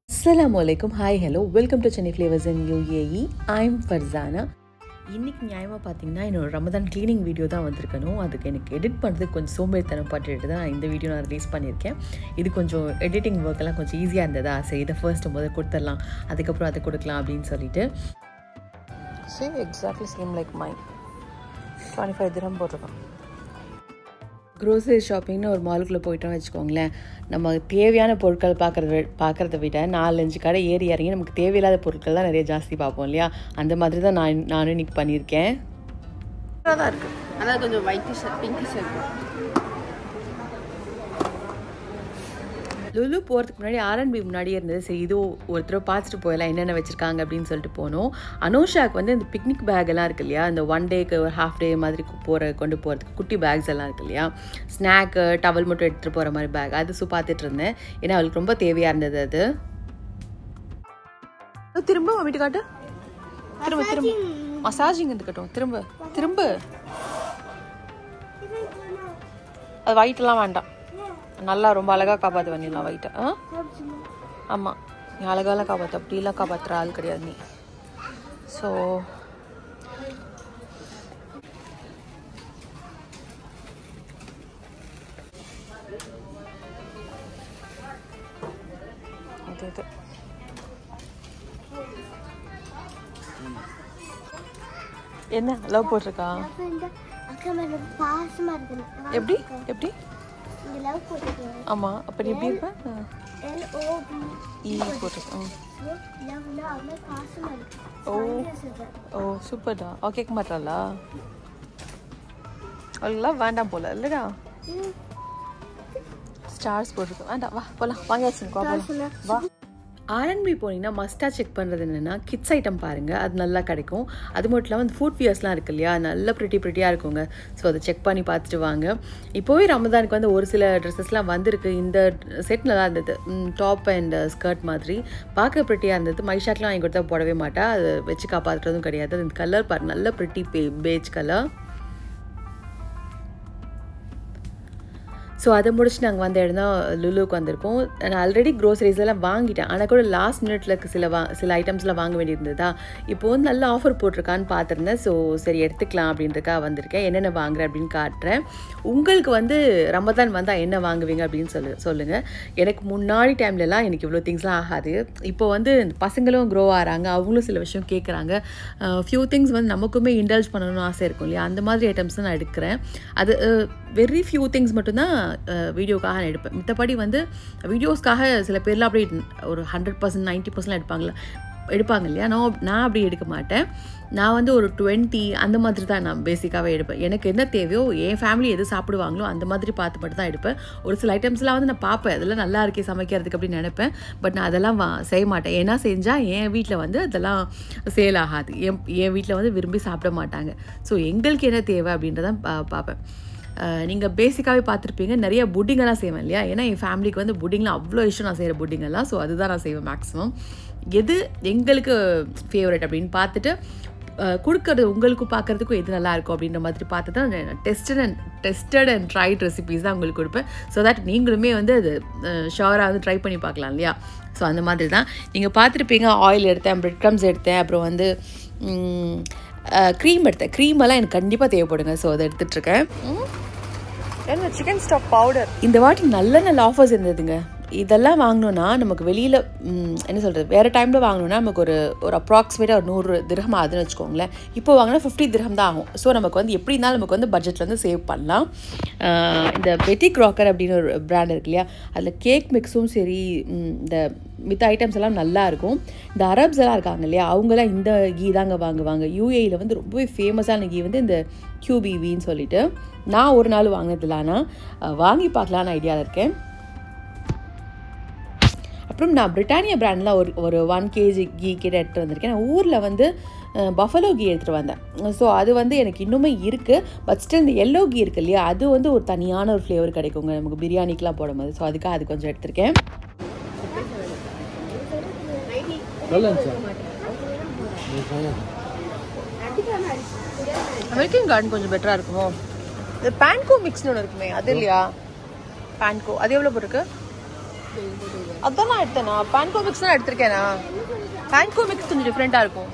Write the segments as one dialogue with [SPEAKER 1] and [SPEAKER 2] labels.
[SPEAKER 1] Assalamualaikum. Hi, hello. Welcome to Chennai Flavors in UAE. I'm Farzana. இன்னைக்கு நியாயமாக பார்த்தீங்கன்னா என்னோட ரமதான் க்ளீனிங் வீடியோ தான் வந்திருக்கணும். அதுக்கு எனக்கு எடிட் பண்ணுறதுக்கு கொஞ்சம் சோம்பேறித்தனம் பட்டுட்டு தான் இந்த வீடியோ நான் ரிலீஸ் பண்ணியிருக்கேன். இது கொஞ்சம் எடிட்டிங் ஒர்க்கெல்லாம் கொஞ்சம் ஈஸியாக இருந்ததா, சரி இதை ஃபர்ஸ்ட் முதல்ல கொடுத்துடலாம், அதுக்கப்புறம் அதை கொடுக்கலாம் அப்படின்னு சொல்லிட்டு. சரி, எக்ஸாக்ட்லி சேம் லைக் மைன். 25 dirham போட்டிருக்கோம். க்ரோசரி ஷாப்பிங்னு ஒரு மாலுக்குள்ளே போயிட்டோம்னு வச்சுக்கோங்களேன், நம்ம தேவையான பொருட்கள் பார்க்குறத விட 4-5 கடை ஏறி இறங்கி நமக்கு தேவையில்லாத பொருட்கள் தான் நிறைய ஜாஸ்தி பார்ப்போம் இல்லையா? அந்த மாதிரி தான் நானும் இன்றைக்கி பண்ணியிருக்கேன். தான் இருக்குது,
[SPEAKER 2] அதான் கொஞ்சம் ஒயிட்டிஷ் பிங்கிஷ் இருக்கும்.
[SPEAKER 1] லுலு போகிறதுக்கு முன்னாடி R&B முன்னாடியே இருந்தது. சரி இது ஒருத்தர் பார்த்துட்டு போயலாம் என்னென்ன வச்சுருக்காங்க அப்படின்னு சொல்லிட்டு போனோம். அனோஷாவுக்கு வந்து இந்த பிக்னிக் பேக் எல்லாம் இருக்கு இல்லையா, இந்த 1 டேக்கு ஒரு ஹாஃப் டே மாதிரி கொண்டு போகிறதுக்கு குட்டி பேக்ஸ் எல்லாம் இருக்கு இல்லையா, ஸ்நாக்கு டவல் மட்டும் எடுத்துகிட்டு போகிற மாதிரி பேக், அது பார்த்துட்டு இருந்தேன். ஏன்னா அவளுக்கு ரொம்ப தேவையாக இருந்தது. அது திரும்ப வீட்டுக்காட்டு திரும்ப மசாஜிங் இருக்கட்டும். திரும்ப அது ஒயிட்டெல்லாம் வேண்டாம், நல்லா ரொம்ப அழகாக காப்பாற்ற பண்ணிடலாம் ஒயிட்டை. ஆமாம், நீ அழகாலாம் காப்பாற்ற, அப்படிலாம் காப்பாற்றுற ஆள் கிடையாது நீ. ஸோ இது என்ன லவ் போட்டிருக்கா? எப்படி எப்படி? ஆமா, அப்ப நீ எப்படி இருப்ப? ஓ சூப்பர்டா. அவ கேட்க மாட்டாளா? அவளுக்குலாம் வேண்டாம் போல இல்லடா. ஸ்டார்ஸ் போட்டிருக்கோம், வேண்டாம் வா போலாம், வாங்கியாச்சு வா. R&B போனீங்கன்னா மஸ்ட்டாக செக் பண்ணுறது என்னென்னா கிட்ஸ் ஐட்டம் பாருங்கள், அது நல்லா கிடைக்கும். அது மட்டும் இல்லாமல் அந்த ஃபுட் வியர்ஸ்லாம் இருக்கு இல்லையா, நல்லா ப்ரிட்டியாக இருக்குங்க. ஸோ அதை செக் பண்ணி பார்த்துட்டு வாங்க. இப்போவே ரமதானுக்கு வந்து ஒரு சில ட்ரெஸ்ஸஸ்லாம் வந்திருக்கு. இந்த செட் நல்லா இருந்தது, டாப் அண்ட் ஸ்கர்ட் மாதிரி பார்க்க ப்ரிட்டியாக இருந்தது. மைஷாக்கெலாம் வாங்கி கொடுத்தா போடவே மாட்டா, அதை வச்சு காப்பாற்றுறதும் கிடையாது. அந்த கலர் பாரு, நல்ல ப்ரிட்டி பேஜ் கலர். ஸோ அதை முடிச்சு நாங்கள் வந்த இடம் தான் லுலுக்கு வந்திருக்கோம். நான் ஆல்ரெடி க்ரோசரிஸ்லாம் வாங்கிட்டேன், ஆனால் கூட லாஸ்ட் மினிட்ல சில ஐட்டம்ஸ்லாம் வாங்க வேண்டியிருந்ததா. இப்போது வந்து நல்ல ஆஃபர் போட்டிருக்கான்னு பார்த்துருந்தேன். ஸோ சரி எடுத்துக்கலாம் அப்படின்றதுக்காக வந்திருக்கேன். என்னென்ன வாங்குறேன் அப்படின்னு காட்டுறேன். உங்களுக்கு வந்து ரமதான் வந்தால் என்ன வாங்குவீங்க அப்படின்னு சொல்லுங்கள். எனக்கு முன்னாடி டைம்லலாம் எனக்கு இவ்வளோ திங்ஸ்லாம் ஆகாது. இப்போ வந்து பசங்களும் க்ரோ ஆகிறாங்க, அவங்களும் சில விஷயம் கேட்குறாங்க. ஃபியூ திங்ஸ் வந்து நமக்குமே இண்டல்ஜ் பண்ணணும்னு ஆசை இருக்கும் இல்லையா, அந்த மாதிரி ஐட்டம்ஸ் தான் நான் எடுக்கிறேன். அது வெரி ஃபியூ திங்ஸ் மட்டும்தான் வீடியோக்காக நான் எடுப்பேன். மித்தபடி வந்து வீடியோஸ்க்காக சில பேர்லாம் அப்படி ஒரு 100%, 90% எடுப்பாங்க இல்லையா, நான் அப்படி எடுக்க மாட்டேன். நான் வந்து ஒரு 20 அந்த மாதிரி தான் நான் பேசிக்காகவே எடுப்பேன். எனக்கு என்ன தேவையோ, என் ஃபேமிலி எது சாப்பிடுவாங்களோ அந்த மாதிரி பார்த்து மட்டும் தான் எடுப்பேன். ஒரு சில ஐட்டம்ஸ்லாம் வந்து நான் பார்ப்பேன், அதெல்லாம் நல்லா இருக்கே சமைக்கிறதுக்கு அப்படின்னு நினைப்பேன். பட் நான் அதெல்லாம் செய்ய மாட்டேன். ஏன்னா செஞ்சால் என் வீட்டில் வந்து அதெல்லாம் சேல் ஆகாது. என் வீட்டில் வந்து விரும்பி சாப்பிட மாட்டாங்க. ஸோ எங்களுக்கு என்ன தேவை அப்படின்றதான் பார்ப்பேன். நீங்கள் பேசிக்காகவே பார்த்துருப்பீங்க, நிறைய புட்டிங்கெல்லாம் செய்வேன் இல்லையா. ஏன்னா என் ஃபேமிலிக்கு வந்து புட்டிங்லாம் அவ்வளோ இஷ்டம், நான் செய்கிற புட்டிங்கெல்லாம். ஸோ அதுதான் நான் செய்வேன் மேக்ஸிமம். எது எங்களுக்கு ஃபேவரட் அப்படின்னு பார்த்துட்டு கொடுக்கறது உங்களுக்கு பார்க்குறதுக்கும் எது நல்லா இருக்கும் அப்படின்ற மாதிரி பார்த்து தான் டெஸ்டட் அண்ட் ட்ரைட் ரெசிபீஸ் தான் உங்களுக்கு கொடுப்பேன். ஸோ தட் நீங்களுமே வந்து அது ஷோராக வந்து ட்ரை பண்ணி பார்க்கலாம் இல்லையா. ஸோ அந்த மாதிரி தான் நீங்கள் பார்த்துருப்பீங்க. ஆயில் எடுத்தேன், பிரெட் க்ரம்ஸ் எடுத்தேன், அப்புறம் வந்து க்ரீம் எடுத்தேன். க்ரீமெல்லாம் எனக்கு கண்டிப்பாக தேவைப்படுங்க. ஸோ அதை எடுத்துகிட்ருக்கேன். என்ன சிக்கன் ஸ்டாக் பவுடர் இந்த வாட்டி நல்ல ஆஃபர்ஸ் இருந்ததுங்க. இதெல்லாம் வாங்கினோன்னா நமக்கு வெளியில் என்ன சொல்கிறது, வேறு டைமில் வாங்கினோன்னா நமக்கு ஒரு அப்ராக்சிமேட்டாக ஒரு 100 dirham ஆகுதுன்னு வச்சுக்கோங்களேன். இப்போ வாங்கினா 50 dirham தான் ஆகும். ஸோ நமக்கு வந்து எப்படி இருந்தாலும் நமக்கு வந்து பட்ஜெட்டில் வந்து சேவ் பண்ணலாம். இந்த பெட்டி க்ராக்கர் அப்படின்னு ஒரு பிராண்ட் இருக்கு இல்லையா, அதில் கேக் மிக்ஸும் சரி, இந்த மித்த ஐட்டம்ஸ் எல்லாம் நல்லாயிருக்கும். இந்த அரப்ஸ் எல்லாம் இருக்காங்க இல்லையா, அவங்களாம் இந்த கீ தாங்க வாங்குவாங்க. யூஏயில் வந்து ரொம்பவே ஃபேமஸான கீ வந்து இந்த QBVன்னு சொல்லிட்டு. நான் ஒரு நாள் வாங்கினதில்ல, ஆனால் வாங்கி பார்க்கலான்னு ஐடியாவில் இருக்கேன். அப்புறம் நான் பிரிட்டானியா பிராண்டில் ஒரு 1 kg கீ கிட்ட எடுத்துகிட்டு வந்திருக்கேன். நான் ஊரில் வந்து பஃபலோ கீ எடுத்துகிட்டு வந்தேன். ஸோ அது வந்து எனக்கு இன்னுமே இருக்குது. பட் ஸ்டில் இந்த எல்லோ கீ இருக்குது இல்லையா, அது வந்து ஒரு தனியான ஒரு ஃப்ளேவர் கிடைக்குங்க நமக்கு பிரியாணிக்கெலாம் போடும்போது. ஸோ அதுக்காக அது கொஞ்சம் எடுத்திருக்கேன். அமெரிக்கன் கார்டன் கொஞ்சம் பெட்டராக இருக்குமோ? இந்த பேன்கோ மிக்ஸ்னு ஒன்று இருக்குமே அது இல்லையா? பேன்கோ அது எவ்வளோ போட்டிருக்கு? அதான் நான் எடுத்தேனா? பேன்கோ மிக்ஸ் தான் எடுத்திருக்கேனா? பேன்கோ மிக்ஸ் கொஞ்சம் டிஃப்ரெண்ட்டாக இருக்கும்.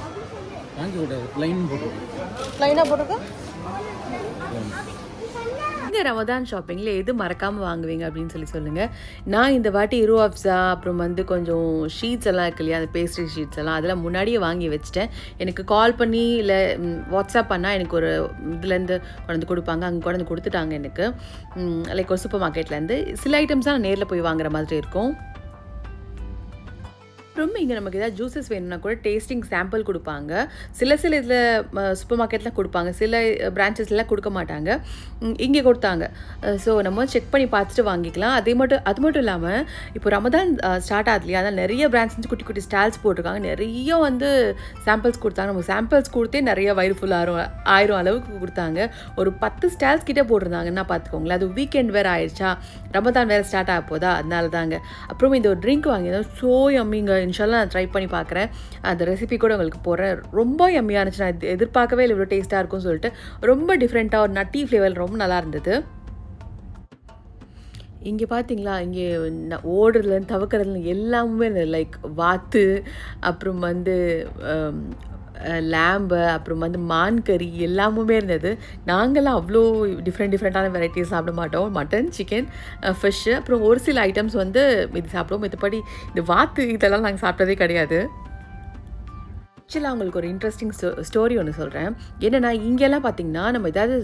[SPEAKER 1] லைனாக போட்டிருக்கு. இந்த ரமதான் ஷாப்பிங்கில் எது மறக்காமல் வாங்குவீங்க அப்படின்னு சொல்லுங்கள். நான் இந்த வாட்டி ரூஅப்ஸா அப்புறம் வந்து கொஞ்சம் ஷீட்ஸ் எல்லாம் இருக்கு இல்லையா, அந்த பேஸ்ட்ரி ஷீட்ஸ் எல்லாம் அதெல்லாம் முன்னாடியே வாங்கி வச்சுட்டேன். எனக்கு கால் பண்ணி இல்லை வாட்ஸ்அப் பண்ணால் எனக்கு ஒரு இதுலேருந்து கொண்டு கொடுப்பாங்க. அங்கே கொண்டு கொடுத்துட்டாங்க எனக்கு, லைக் ஒரு சூப்பர் மார்க்கெட்லேருந்து. சில ஐட்டம்ஸ் தான் நான் நேரில் போய் வாங்குற மாதிரி இருக்கும். அப்புறம் இங்கே நமக்கு ஏதாவது ஜூஸஸ் வேணும்னா கூட டேஸ்டிங் சாம்பிள் கொடுப்பாங்க. சில இதில் சூப்பர் மார்க்கெட்டில் கொடுப்பாங்க, சில பிரான்ச்சஸ்லாம் கொடுக்க மாட்டாங்க. இங்கே கொடுத்தாங்க. ஸோ நம்ம செக் பண்ணி பார்த்துட்டு வாங்கிக்கலாம். அது மட்டும் இல்லாமல் இப்போ ரமதான் ஸ்டார்ட் ஆகுது இல்லையா, அதனால் நிறைய பிரான்ச் குட்டி குட்டி ஸ்டால்ஸ் போட்டிருக்காங்க. நிறைய வந்து சாம்பிள்ஸ் கொடுத்தாங்க. நம்ம சாம்பிள்ஸ் கொடுத்தே நிறைய வயிறு ஃபுல் ஆயிரம் அளவுக்கு கொடுத்தாங்க. ஒரு 10 ஸ்டால்ஸ் கிட்டே போட்டிருந்தாங்கன்னா பார்த்துக்கோங்களேன். அது வீக்கெண்ட் வேறு ஆயிடுச்சா, ரமதான் வேறு ஸ்டார்ட் ஆக போதா, அதனால தாங்க. அப்புறம் இந்த ஒரு ட்ரிங்க் வாங்கினோம், ஸோ யம்மிங்க. இன்ஷால்லா நான் ட்ரை பண்ணி பார்க்குறேன். அந்த ரெசிபி கூட உங்களுக்கு போடுறேன். ரொம்ப யம்மியாக இருந்துச்சு. நான் எதிர்பார்க்கவே இல்லை இவ்வளோ டேஸ்ட்டாக இருக்கும்னு சொல்லிட்டு. ரொம்ப டிஃப்ரெண்ட்டாக ஒரு நட்டி ஃப்ளேவர் ரொம்ப நல்லா இருந்தது. இங்கே பார்த்தீங்களா, இங்கே ஓடுறதுலேருந்து தவக்கிறதுலேருந்து எல்லாமே இருந்தது. லைக் வாத்து, அப்புறம் வந்து லேம்பு, அப்புறம் வந்து மான் கறி எல்லாமுமே இருந்தது. நாங்கள்லாம் அவ்வளோ டிஃப்ரெண்ட்டான வெரைட்டிஸ் சாப்பிட மாட்டோம். மட்டன், சிக்கன், ஃபிஷ்ஷு, அப்புறம் ஒரு சில ஐட்டம்ஸ் வந்து இது சாப்பிடுவோம். மற்றபடி இந்த வாத்து இதெல்லாம் நாங்கள் சாப்பிட்டதே கிடையாது. ஆக்சுவலாக அவங்களுக்கு ஒரு இன்ட்ரெஸ்டிங் ஸ்டோரி ஒன்று சொல்கிறேன். என்னென்னா, இங்கெல்லாம் பார்த்தீங்கன்னா நம்ம ஏதாவது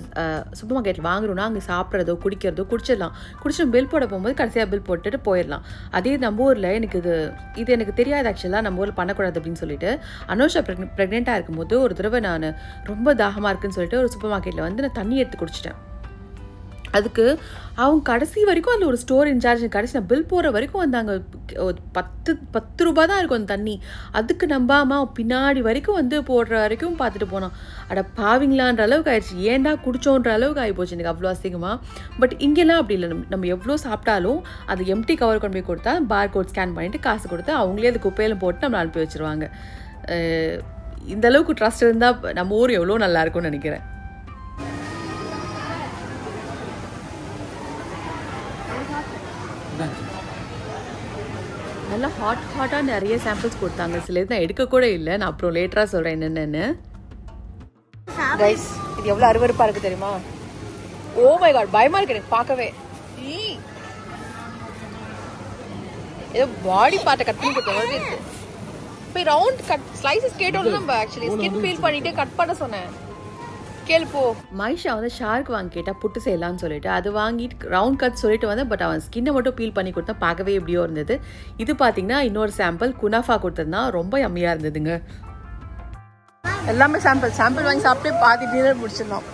[SPEAKER 1] சூப்பர் மார்க்கெட்டில் வாங்குறோன்னா அங்கே சாப்பிட்றதோ குடிச்சிடலாம். குடிச்சிட்டு பில் போட போகும்போது கடைசியாக பில் போட்டுட்டு போயிடலாம். அதே நம்ம ஊரில் இது எனக்கு தெரியாது. ஆக்சுவலாக நம்ம ஊரில் பண்ணக்கூடாது அப்படின்னு சொல்லிட்டு அனோஷா ப்ரெக்னெண்ட்டாக இருக்கும்போது ஒரு தடவை நான் ரொம்ப தாகமாக இருக்குன்னு சொல்லிட்டு ஒரு சூப்பர் மார்க்கெட்டில் வந்து நான் தண்ணி எடுத்து குடிச்சிட்டேன். அதுக்கு அவங்க கடைசி வரைக்கும் அதில் ஒரு ஸ்டோர் இன்சார்ஜ் கடைசி நான் பில் போகிற வரைக்கும் வந்தாங்க. 10 ரூபா தான் இருக்கும் அந்த தண்ணி. அதுக்கு நம்பாமல் பின்னாடி வரைக்கும் வந்து போடுற வரைக்கும் பார்த்துட்டு போனோம். அட பாவிங்களான்ற அளவுக்கு ஆயிடுச்சு. ஏன்டா குடிச்சோன்ற அளவுக்கு ஆகிப்போச்சு எனக்கு அவ்வளோ அசிங்கமாக. பட் இங்கெல்லாம் அப்படி இல்லை. நம்ம எவ்வளோ சாப்பிட்டாலும் அது எம்டி கவர் கொண்டு போய் கொடுத்தா பார் கோட் ஸ்கேன் பண்ணிவிட்டு காசு கொடுத்து அவங்களே அது குப்பையில் போட்டு நம்மளை அனுப்பி வச்சுருவாங்க. இந்த அளவுக்கு ட்ரஸ்ட் இருந்தால் நம்ம ஊர் எவ்வளோ நல்லாயிருக்கும்னு நினைக்கிறேன். நல்லா ஹாட்டாக நிறைய சாம்பிள்ஸ் கொடுத்தாங்க. சில இது நான் எடுக்க கூட இல்லை. நான் அப்புறம் லேட்டராக சொல்கிறேன் என்னென்னு. கைஸ், இது எவ்வளோ அருவருப்பாக இருக்குது தெரியுமா? ஓ மை காட், பயமாக இருக்கு எனக்கு பார்க்கவே. ஏதோ பாடி பார்ட்டை கட் பண்ணி கொடுத்த மாதிரி இருக்கு. இப்போ ரவுண்ட் கட் ஸ்லைசஸ் கேட்டோன்னு நம்ம ஆக்சுவலி ஸ்கின் பீல் பண்ணிட்டு கட் பண்ண சொன்னேன். கேள்ப்போ. மைஷா வந்து ஷார்க் வாங்கி கேட்டால் புட்டு செய்யலாம்னு சொல்லிட்டு அது வாங்கிட்டு ரவுண்ட் கட் சொல்லிட்டு வந்தேன். பட் அவன் ஸ்கின்னை மட்டும் பீல் பண்ணி கொடுத்தா பார்க்கவே எப்படியோ இருந்தது. இது பார்த்தீங்கன்னா இன்னொரு சாம்பிள் குனாஃபா கொடுத்ததுனா ரொம்ப யம்மியாக இருந்ததுங்க. எல்லாமே சாம்பிள் வாங்கி சாப்பிட்டு பாதி டின்னர் முடிச்சிடலாம்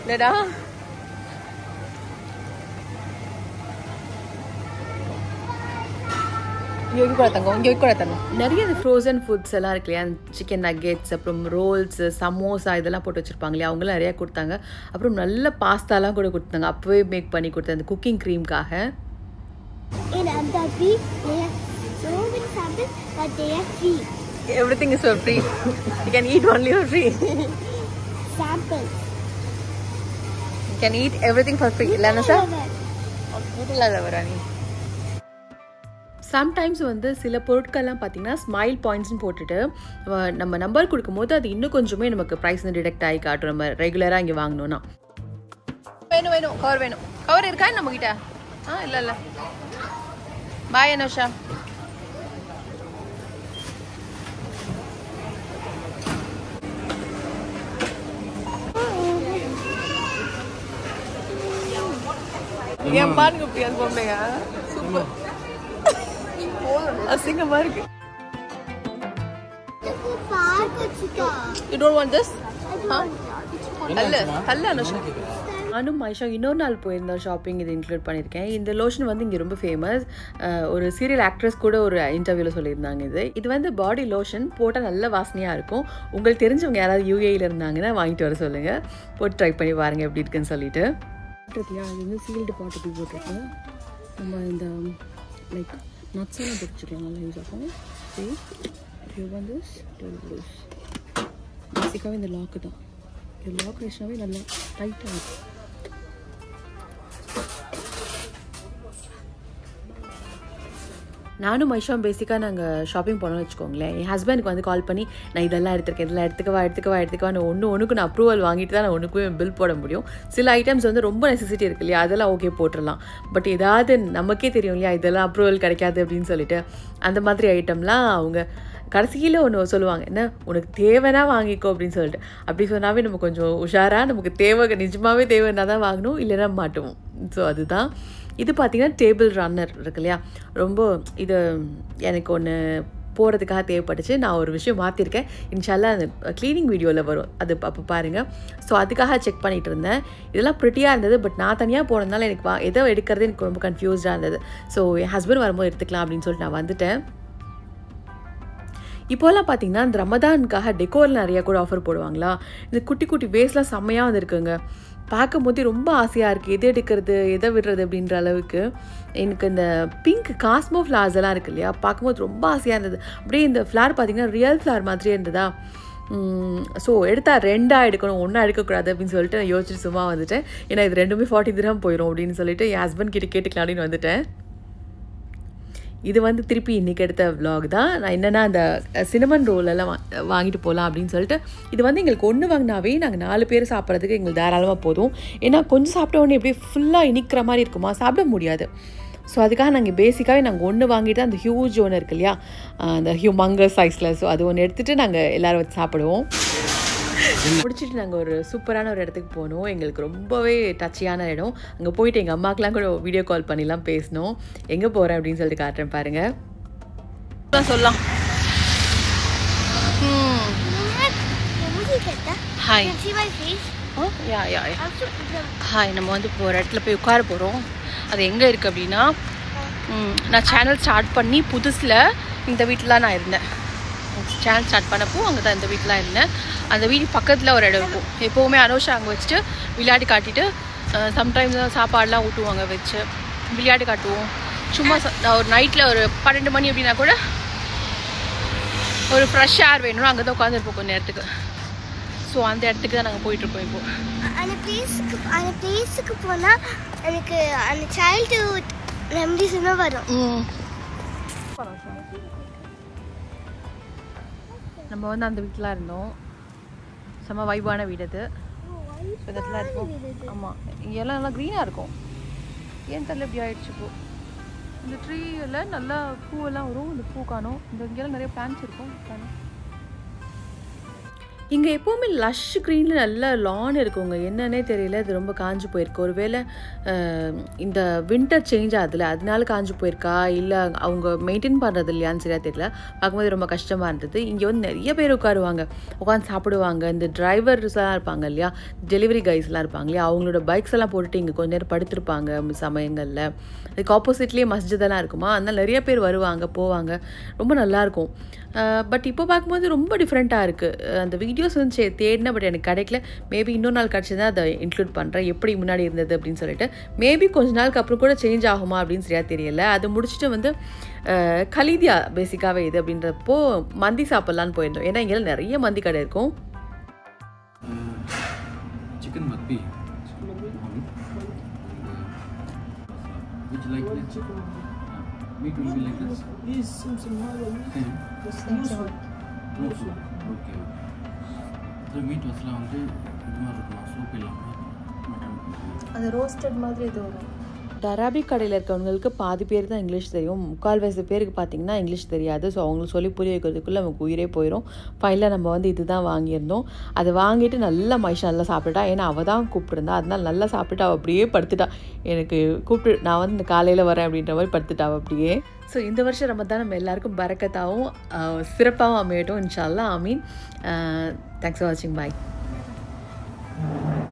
[SPEAKER 1] இல்லைடா. இங்கே கூட தங்கம் நிறைய ஃப்ரோசன் ஃபுட்ஸ் எல்லாம் இருக்கு இல்லையா, சிக்கன் நக்கெட்ஸ், அப்புறம் ரோல்ஸ், சமோசா இதெல்லாம் போட்டு வச்சுருப்பாங்க இல்லையா, அவங்களாம் நிறையா கொடுத்தாங்க. அப்புறம் நல்ல பாஸ்தாலாம் கூட கொடுத்தாங்க, அப்போவே மேக் பண்ணி கொடுத்தாங்க அந்த cooking க்ரீம்காக. Everything is for free. You can eat only for free.
[SPEAKER 2] Samples.
[SPEAKER 1] You can eat everything for free. இல்லைன்னா சார் வீட்டில் வரானி. சம்டைம்ஸ் வந்து சில பொருட்கள்லாம் பார்த்தீங்கன்னா ஸ்மைல் பாயிண்ட்ஸ்னு போட்டுட்டு நம்ம நம்பர் கொடுக்கும்போது அது இன்னும் கொஞ்சமே நமக்கு ப்ரைஸ் டிடெக்ட் ஆகி காட்டும். நம்ம ரெகுலராக இங்கே வாங்கணும்னா வேணும் கவர் இருக்கா நம்மகிட்ட? இல்லை பாய் அனோஷா. ஏன் பாருங்க பிரியா பொம்மைங்க சூப்பர் அசிங்கமா இருக்கு. You don't want this? அல்ல அனுஷா. நானும் மைஷா இன்னொரு நாள் போயிருந்தோம் ஷாப்பிங். இது இன்க்ளூட் பண்ணியிருக்கேன். இந்த லோஷன் வந்து இங்கே ரொம்ப ஃபேமஸ். ஒரு சீரியல் ஆக்ட்ரஸ் கூட ஒரு இன்டர்வியூவில் சொல்லியிருந்தாங்க. இது வந்து பாடி லோஷன் போட்டால் நல்ல வாசனையாக இருக்கும். உங்களுக்கு தெரிஞ்சவங்க யாராவது யூஏயில் இருந்தாங்கன்னா வாங்கிட்டு வர சொல்லுங்கள். போட்டு ட்ரை பண்ணி பாருங்கள் எப்படி இருக்குன்னு சொல்லிட்டு. அது வந்து சீல்டு பாட்டு போட்டிருக்கோம். நம்ம இந்த லைக் நட்ஸ் எல்லாம் பிடிச்சிக்கலாம், நல்லா யூஸ் ஆகும். பேசிக்காகவே இந்த லாக்கு தான். லாக் வச்சுனாவே நல்லா டைட்டாக இருக்கும். நானும் மைஷாவும் பேசிக்காக நாங்கள் ஷாப்பிங் போனோம்னு வச்சுக்கோங்களேன். என் ஹஸ்பண்டுக்கு வந்து கால் பண்ணி நான் இதெல்லாம் எடுத்துருக்கேன், இதெல்லாம் எடுத்துக்கவான்னு ஒன்றுக்கு நான் அப்ரூவல் வாங்கிட்டு தான் நான் ஒன்றுக்குமே பில் போட முடியும். சில ஐட்டம்ஸ் வந்து ரொம்ப நெசசிட்டி இருக்கு இல்லையா, அதெல்லாம் ஓகே போட்டுடலாம். பட் ஏதாவது நமக்கே தெரியும் இல்லையா இதெல்லாம் அப்ரூவல் கிடைக்காது அப்படின்னு சொல்லிட்டு, அந்த மாதிரி ஐட்டம்லாம் அவங்க கடைசியில் ஒன்று சொல்லுவாங்க, என்ன உனக்கு தேவைன்னா வாங்கிக்கோ அப்படின்னு சொல்லிட்டு. அப்படி சொன்னாவே நம்ம கொஞ்சம் உஷாராக நமக்கு நிஜமாகவே தேவைன்னா தான் வாங்கணும், இல்லைன்னா மாட்டுவோம். ஸோ அதுதான். இது பார்த்திங்கன்னா டேபிள் ரன்னர் இருக்கு இல்லையா, ரொம்ப இது எனக்கு ஒன்று போகிறதுக்காக தேவைப்பட்டுச்சு. நான் ஒரு விஷயம் மாற்றிருக்கேன், இன்ஷால்லா அந்த க்ளீனிங் வீடியோவில் வரும், அது அப்போ பாருங்கள். ஸோ அதுக்காக செக் பண்ணிகிட்டு இருந்தேன். இதெல்லாம் ப்ரிட்டியாக இருந்தது, பட் நான் தனியாக போனதுனால எனக்கு எதோ எடுக்கிறது எனக்கு ரொம்ப கன்ஃபியூஸ்டாக இருந்தது. ஸோ என் ஹஸ்பண்ட் வரும்போது எடுத்துக்கலாம் அப்படின்னு சொல்லிட்டு நான் வந்துட்டேன். இப்போலாம் பார்த்தீங்கன்னா இந்த ரமதானுக்காக டெக்கோரில் நிறையா கூட ஆஃபர் போடுவாங்களா. இந்த குட்டி குட்டி வேஸ்ட்லாம் செம்மையாக வந்துருக்குங்க. பார்க்கும் போதே ரொம்ப ஆசையாக இருக்குது, எது எடுக்கிறது எதை விடுறது அப்படின்ற அளவுக்கு. எனக்கு இந்த பிங்க் காஸ்மோ ஃப்ளார்ஸ் எல்லாம் இருக்குது இல்லையா, பார்க்கும்போது ரொம்ப ஆசையாக இருந்தது. அப்படியே இந்த ஃப்ளார் பார்த்திங்கன்னா ரியல் ஃப்ளார் மாதிரியே இருந்ததா. ஸோ எடுத்தால் 2 எடுக்கணும், 1 எடுக்கக்கூடாது அப்படின்னு சொல்லிட்டு நான் யோசிச்சுட்டு சும்மா வந்துட்டேன். ஏன்னா இது 2மே 40 திர்ஹம் போயிடும் அப்படின்னு சொல்லிட்டு என் ஹஸ்பண்ட் கிட்ட கேட்டுக்கலாம் அப்படின்னு வந்துட்டேன். இது வந்து திருப்பி இன்றைக்கி எடுத்த விலாக் தான். நான் என்னென்னா அந்த சினமன் ரோலெல்லாம் வாங்கிட்டு போகலாம் அப்படின்னு சொல்லிட்டு. இது வந்து எங்களுக்கு 1 வாங்கினாவே நாங்கள் 4 பேர் சாப்பிட்றதுக்கு எங்களுக்கு தாராளமாக போதும். ஏன்னா கொஞ்சம் சாப்பிட்ட உடனே எப்படியே ஃபுல்லாக இனிக்கிற மாதிரி இருக்குமா, சாப்பிட முடியாது. ஸோ அதுக்காக நாங்கள் பேசிக்காகவே நாங்கள் 1 வாங்கிட்டு அந்த ஹியூஜ் ஒன்று இருக்கு இல்லையா, அந்த ஹியூமங்கஸ் சைஸில், ஸோ அது ஒன்று எடுத்துகிட்டு நாங்கள் எல்லோரும் வச்சு சாப்பிடுவோம். முடிச்சுட்டு நாங்கள் ஒரு சூப்பரான ஒரு இடத்துக்கு போனோம். எங்களுக்கு ரொம்பவே டச்சியான இடம். அங்கே போயிட்டு எங்கள் அம்மாக்கெலாம் கூட வீடியோ கால் பண்ணிலாம் பேசினோம். எங்கே போகிறேன் அப்படின்னு சொல்லிட்டு காட்டுறேன் பாருங்கள். சொல்லலாம். ஹாய் ஹாய், நம்ம வந்து இப்போ ஒரு இடத்துல போய் உட்கார போகிறோம். அது எங்கே இருக்குது அப்படின்னா, நான் சேனல் ஸ்டார்ட் பண்ணி புதுசில் இந்த வீட்டில் நான் இருந்தேன். சேனல் ஸ்டார்ட் பண்ணப்போ அங்கே தான் இந்த வீட்டில் இருந்தேன். அந்த வீடு பக்கத்தில் ஒரு இடம் இருக்கும். எப்போவுமே அனோஷா அங்கே வச்சுட்டு விளையாட்டு காட்டிட்டு, சம்டைம்ஸ் சாப்பாடெலாம் ஊட்டுவாங்க வச்சு விளையாட்டு காட்டுவோம். சும்மா ஒரு நைட்டில் ஒரு 12 மணி அப்படின்னா கூட ஒரு ஃப்ரெஷ் ஏர் வேணும், அங்கே தான் உட்காந்துருப்போம் கொஞ்சம் நேரத்துக்கு. ஸோ அந்த இடத்துக்கு தான் நாங்கள் போயிட்டுருக்கோம். இப்போது
[SPEAKER 2] அந்த பிளேஸுக்கு போனால் எனக்கு அந்த சைல்டுஹுட் மெமரிஸ் தான் வரும்.
[SPEAKER 1] நம்ம வந்து அந்த வீட்டில் இருந்தோம். செம்ம வைபான வீடு அது. இடத்துல இருக்கும். ஆமாம், இங்கெல்லாம் நல்லா க்ரீனாக இருக்கும். ஏன் தெரியல இப்படி ஆகிடுச்சு. இப்போ இந்த ட்ரீயில் நல்லா பூவெல்லாம் வரும், இந்த பூ காணும். இங்கெல்லாம் நிறைய பிளான்ஸ் இருக்கும் காணும். இங்கே எப்போவுமே லஷ் க்ரீனில் நல்ல லான் இருக்குங்க. என்னன்னே தெரியல, இது ரொம்ப காஞ்சு போயிருக்கு. ஒருவேளை இந்த வின்டர் சேஞ்ச் ஆகுதுல, அதனால காஞ்சு போயிருக்கா, இல்லை அவங்க மெயின்டைன் பண்ணுறது இல்லையான்னு சரியாக தெரியல. பார்க்கும்போது ரொம்ப கஷ்டமாக இருந்தது. இங்கே வந்து நிறைய பேர் உட்காருவாங்க, உட்காந்து சாப்பிடுவாங்க. இந்த டிரைவர்ஸ்லாம் இருப்பாங்க இல்லையா, டெலிவரி கைஸ்லாம் இருப்பாங்க இல்லையா, அவங்களோட பைக்ஸ் எல்லாம் போட்டுட்டு இங்கே கொஞ்ச நேரம் படுத்திருப்பாங்க சமயங்களில். அதுக்கு ஆப்போசிட்லேயே மஸ்ஜிதெல்லாம் இருக்குமா, அதனால் நிறைய பேர் வருவாங்க போவாங்க. ரொம்ப நல்லாயிருக்கும். பட் இப்போ பார்க்கும்போது ரொம்ப டிஃப்ரெண்ட்டாக இருக்குது. அந்த வீடியோஸ் வந்து தேடினா, பட் எனக்கு கிடைக்கல. மேபி இன்னொரு நாள் கிடச்சிதான் அதை இன்க்ளூட் பண்ணுறேன், எப்படி முன்னாடி இருந்தது அப்படின்னு சொல்லிட்டு. மேபி கொஞ்ச நாளுக்கு அப்புறம் கூட சேஞ்ச் ஆகுமா அப்படின்னு சரியாக தெரியல. அதை முடிச்சுட்டு வந்து கலீதியா பேசிக்காகவே இது அப்படின்றப்போ மந்தி சாப்பிட்லான்னு போயிருந்தோம். ஏன்னா இங்கெல்லாம் நிறைய மந்தி கடை இருக்கும்.
[SPEAKER 3] சிக்கன் மத்தி meat will be like this.
[SPEAKER 4] This Simpson
[SPEAKER 3] Same.
[SPEAKER 4] soup.
[SPEAKER 3] No soup. Okay. So meat wasla வந்து இது மாதிரி இருக்கும், சூப் இல்லாமல் மட்டன்.
[SPEAKER 4] அந்த ரோஸ்டட் மாதிரி இது வரும்.
[SPEAKER 1] அரபிக் கடையில் இருக்கவங்களுக்கு பாதி பேர் தான் இங்கிலீஷ் தெரியும், 3/4 பேருக்கு பார்த்திங்கன்னா இங்கிலீஷ் தெரியாது. ஸோ அவங்களுக்கு சொல்லி புரிய வைக்கிறதுக்குள்ளே நமக்கு உயிரே போயிடும். ஃபைனலாக நம்ம வந்து இது தான் வாங்கியிருந்தோம். அதை வாங்கிட்டு நல்லா மைஷா நல்லா சாப்பிட்டுட்டா. ஏன்னா அவள் தான் கூப்பிட்டுருந்தா, அதனால் நல்லா சாப்பிட்டுட்டு அவள் அப்படியே படுத்துட்டா. எனக்கு கூப்பிட்டு நான் வந்து இந்த காலையில் வரேன் அப்படின்ற மாதிரி படுத்துட்டா அவள் அப்படியே. ஸோ இந்த வருஷம் ரமதான் நம்ம எல்லாருக்கும் பரக்கத்தாகவும் சிறப்பாகவும் அமையட்டும் இன்ஷா அல்லாஹ். ஆமீன். தேங்க்ஸ் ஃபார் வாட்சிங். பாய்.